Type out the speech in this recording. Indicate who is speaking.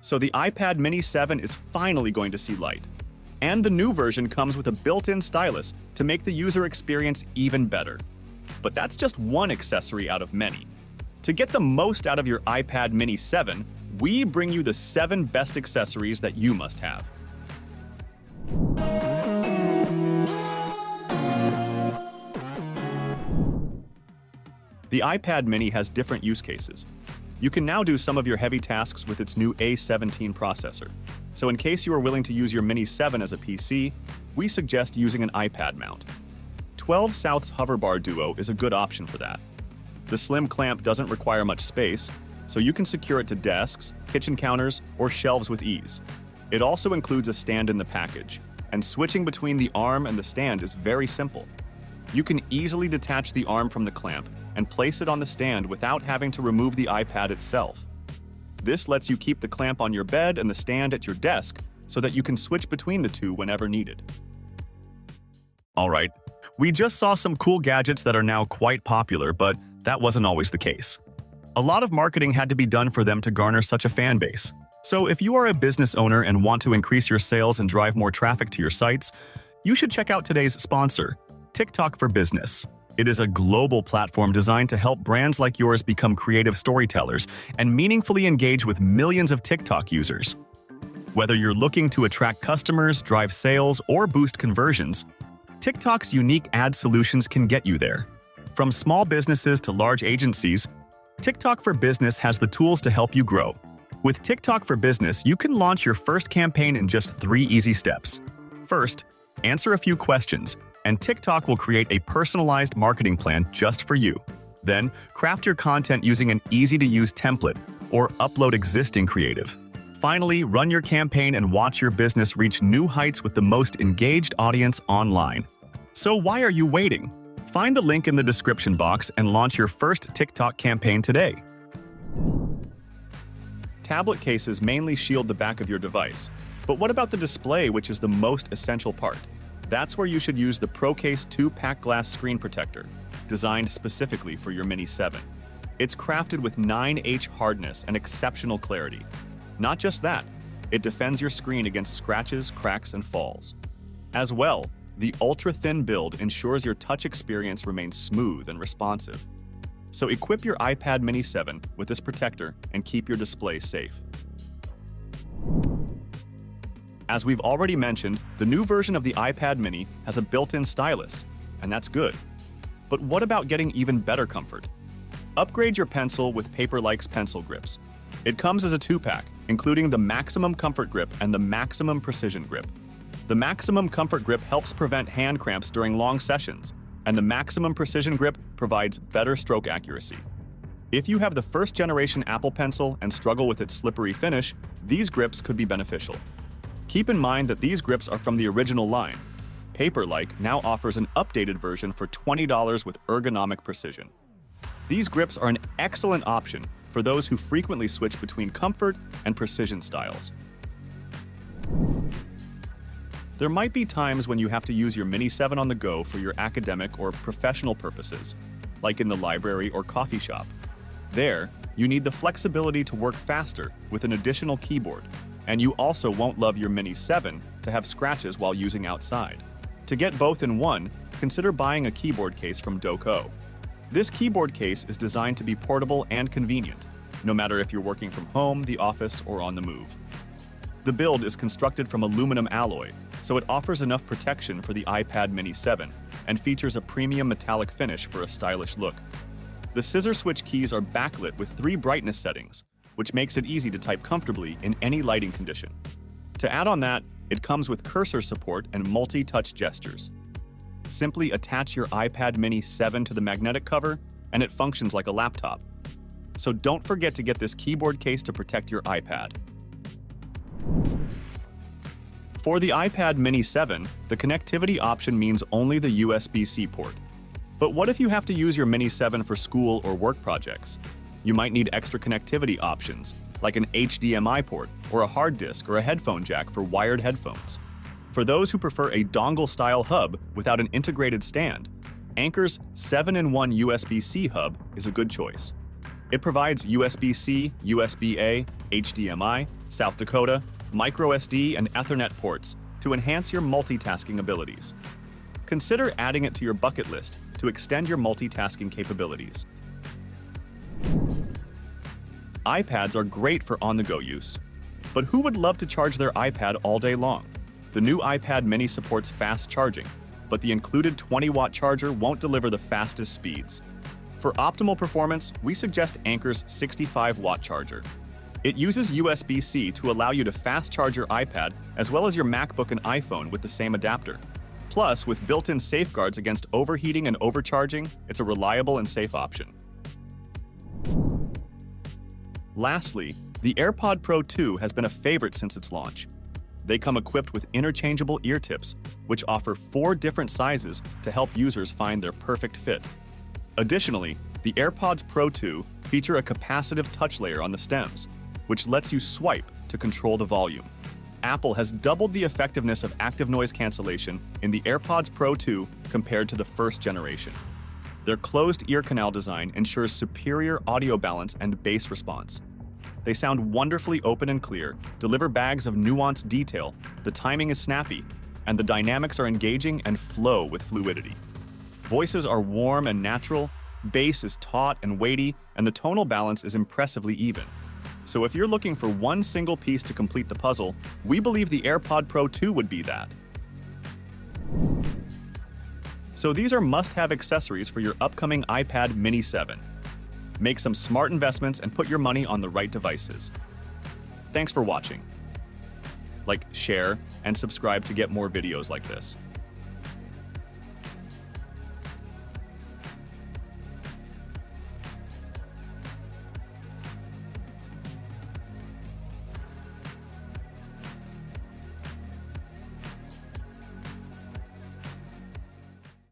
Speaker 1: So the iPad Mini 7 is finally going to see light. And the new version comes with a built-in stylus to make the user experience even better. But that's just one accessory out of many. To get the most out of your iPad Mini 7, we bring you the 7 best accessories that you must have. The iPad Mini has different use cases. You can now do some of your heavy tasks with its new A17 processor. So in case you are willing to use your Mini 7 as a PC, we suggest using an iPad mount. 12 South's HoverBar Duo is a good option for that. The slim clamp doesn't require much space, so you can secure it to desks, kitchen counters, or shelves with ease. It also includes a stand in the package, and switching between the arm and the stand is very simple. You can easily detach the arm from the clamp and place it on the stand without having to remove the iPad itself. This lets you keep the clamp on your bed and the stand at your desk so that you can switch between the two whenever needed. Alright, we just saw some cool gadgets that are now quite popular, but that wasn't always the case. A lot of marketing had to be done for them to garner such a fan base. So if you are a business owner and want to increase your sales and drive more traffic to your sites, you should check out today's sponsor, Tik Tok For Business. It is a global platform designed to help brands like yours become creative storytellers and meaningfully engage with millions of TikTok users. Whether you're looking to attract customers, drive sales, or boost conversions, TikTok's unique ad solutions can get you there. From small businesses to large agencies, Tik Tok For Business has the tools to help you grow. With Tik Tok For Business, you can launch your first campaign in just 3 easy steps. First, answer a few questions, and TikTok will create a personalized marketing plan just for you. Then, craft your content using an easy-to-use template or upload existing creative. Finally, run your campaign and watch your business reach new heights with the most engaged audience online. So why are you waiting? Find the link in the description box and launch your first TikTok campaign today. Tablet cases mainly shield the back of your device. But what about the display, which is the most essential part? That's where you should use the Procase 2-pack glass screen protector, designed specifically for your Mini 7. It's crafted with 9H hardness and exceptional clarity. Not just that, it defends your screen against scratches, cracks, and falls. As well, the ultra-thin build ensures your touch experience remains smooth and responsive. So equip your iPad Mini 7 with this protector and keep your display safe. As we've already mentioned, the new version of the iPad Mini has a built-in stylus, and that's good. But what about getting even better comfort? Upgrade your pencil with Paperlike's pencil grips. It comes as a 2-pack, including the Maximum Comfort Grip and the Maximum Precision Grip. The Maximum Comfort Grip helps prevent hand cramps during long sessions, and the Maximum Precision Grip provides better stroke accuracy. If you have the first-generation Apple Pencil and struggle with its slippery finish, these grips could be beneficial. Keep in mind that these grips are from the original line. Paperlike now offers an updated version for $20 with ergonomic precision. These grips are an excellent option for those who frequently switch between comfort and precision styles. There might be times when you have to use your Mini 7 on the go for your academic or professional purposes, like in the library or coffee shop. There, you need the flexibility to work faster with an additional keyboard, and you also won't love your Mini 7 to have scratches while using outside. To get both in one, consider buying a keyboard case from Doco. This keyboard case is designed to be portable and convenient, no matter if you're working from home, the office, or on the move. The build is constructed from aluminum alloy, so it offers enough protection for the iPad Mini 7 and features a premium metallic finish for a stylish look. The scissor switch keys are backlit with 3 brightness settings, which makes it easy to type comfortably in any lighting condition. To add on that, it comes with cursor support and multi-touch gestures. Simply attach your iPad Mini 7 to the magnetic cover, and it functions like a laptop. So don't forget to get this keyboard case to protect your iPad. For the iPad Mini 7, the connectivity option means only the USB-C port. But what if you have to use your Mini 7 for school or work projects? You might need extra connectivity options, like an HDMI port or a hard disk or a headphone jack for wired headphones. For those who prefer a dongle-style hub without an integrated stand, Anker's 7-in-1 USBC hub is a good choice. It provides USB-C, USB-A, HDMI, South Dakota, microSD, and Ethernet ports to enhance your multitasking abilities. Consider adding it to your bucket list to extend your multitasking capabilities. iPads are great for on-the-go use. But who would love to charge their iPad all day long? The new iPad mini supports fast charging, but the included 20-watt charger won't deliver the fastest speeds. For optimal performance, we suggest Anker's 65-watt charger. It uses USB-C to allow you to fast charge your iPad as well as your MacBook and iPhone with the same adapter. Plus, with built-in safeguards against overheating and overcharging, it's a reliable and safe option. Lastly, the AirPods Pro 2 has been a favorite since its launch. They come equipped with interchangeable ear tips, which offer 4 different sizes to help users find their perfect fit. Additionally, the AirPods Pro 2 feature a capacitive touch layer on the stems, which lets you swipe to control the volume. Apple has doubled the effectiveness of active noise cancellation in the AirPods Pro 2 compared to the first generation. Their closed ear canal design ensures superior audio balance and bass response. They sound wonderfully open and clear, deliver bags of nuanced detail, the timing is snappy, and the dynamics are engaging and flow with fluidity. Voices are warm and natural, bass is taut and weighty, and the tonal balance is impressively even. So if you're looking for one single piece to complete the puzzle, we believe the AirPods Pro 2 would be that. So these are must-have accessories for your upcoming iPad Mini 7. Make some smart investments and put your money on the right devices. Thanks for watching. Like, share, and subscribe to get more videos like this.